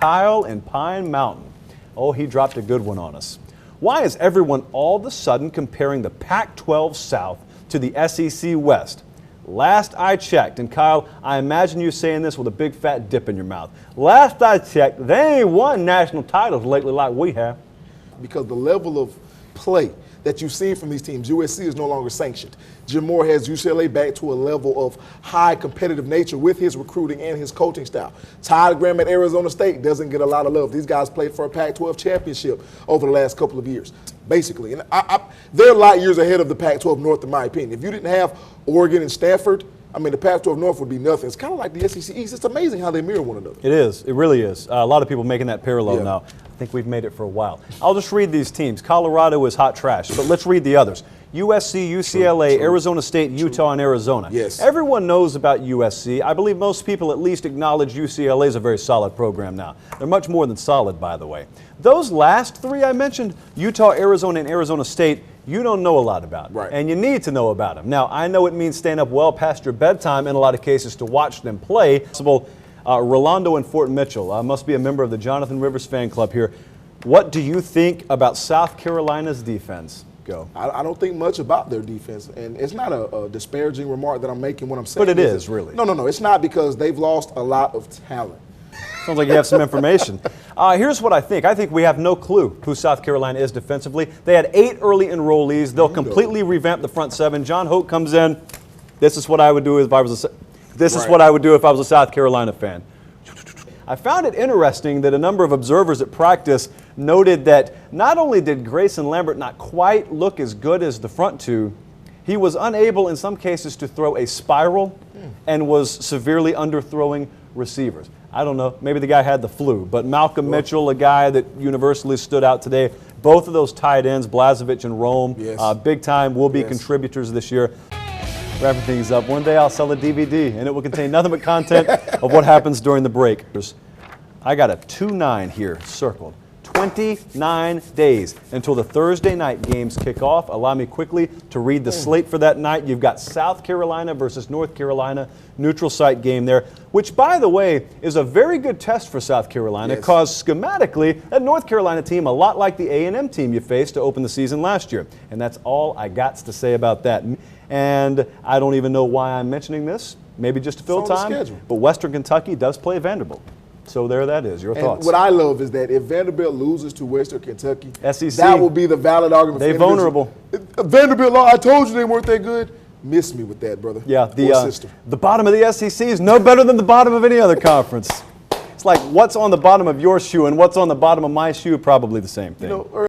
Kyle in Pine Mountain. Oh, he dropped a good one on us. Why is everyone all of a sudden comparing the Pac-12 South to the SEC West? Last I checked, and Kyle, I imagine you saying this with a big fat dip in your mouth. Last I checked, they ain't won national titles lately like we have. Because the level of play that you've seen from these teams, USC is no longer sanctioned. Jim Moore has UCLA back to a level of high competitive nature with his recruiting and his coaching style. Todd Graham at Arizona State doesn't get a lot of love. These guys played for a Pac-12 championship over the last couple of years, basically. And they're a lot years ahead of the Pac-12 North, in my opinion. If you didn't have Oregon and Stanford, I mean, the Pac-12 North would be nothing. It's kind of like the SEC East. It's amazing how they mirror one another. It is. It really is. A lot of people making that parallel Yeah. now. I think we've made it for a while. I'll just read these teams. Colorado is hot trash, but let's read the others. USC, UCLA, True. Arizona State, Utah, and Arizona. Yes. Everyone knows about USC. I believe most people at least acknowledge UCLA is a very solid program now. They're much more than solid, by the way. Those last three I mentioned, Utah, Arizona, and Arizona State, you don't know a lot about. Right. And you need to know about them. Now, I know it means staying up well past your bedtime in a lot of cases to watch them play. Rolando and Fort Mitchell must be a member of the Jonathan Rivers fan club here. What do you think about South Carolina's defense? Go. I don't think much about their defense, and it's not a disparaging remark that I'm making when I'm saying But it is, that, really. No, it's not, because they've lost a lot of talent. Sounds like you have some information. Here's what I think. I think we have no clue who South Carolina is defensively. They had 8 early enrollees. They'll completely revamp the front 7. John Hoke comes in. This is what I would do if I was a South Carolina fan. I found it interesting that a number of observers at practice noted that not only did Grayson Lambert not quite look as good as the front two, he was unable in some cases to throw a spiral and was severely underthrowing receivers. I don't know, maybe the guy had the flu, but Malcolm Mitchell, a guy that universally stood out today, both of those tight ends, Blazevich and Rome, Yes. big time, will be contributors this year. Wrapping things up, one day I'll sell a DVD and it will contain nothing but content of what happens during the break. I got a 2-9 here circled. 29 days until the Thursday night games kick off. Allow me quickly to read the slate for that night. You've got South Carolina versus North Carolina, neutral site game there, which, by the way, is a very good test for South Carolina because schematically, that North Carolina team, a lot like the A&M team you faced to open the season last year. And that's all I got to say about that. And I don't even know why I'm mentioning this, maybe just to fill time, but Western Kentucky does play Vanderbilt. So there that is. Your thoughts? What I love is that if Vanderbilt loses to Western Kentucky, SEC, that will be the valid argument. They're vulnerable. Vanderbilt, I told you they weren't that good. Miss me with that, brother. Yeah, sister. The bottom of the SEC is no better than the bottom of any other conference. It's like what's on the bottom of your shoe and what's on the bottom of my shoe, probably the same thing.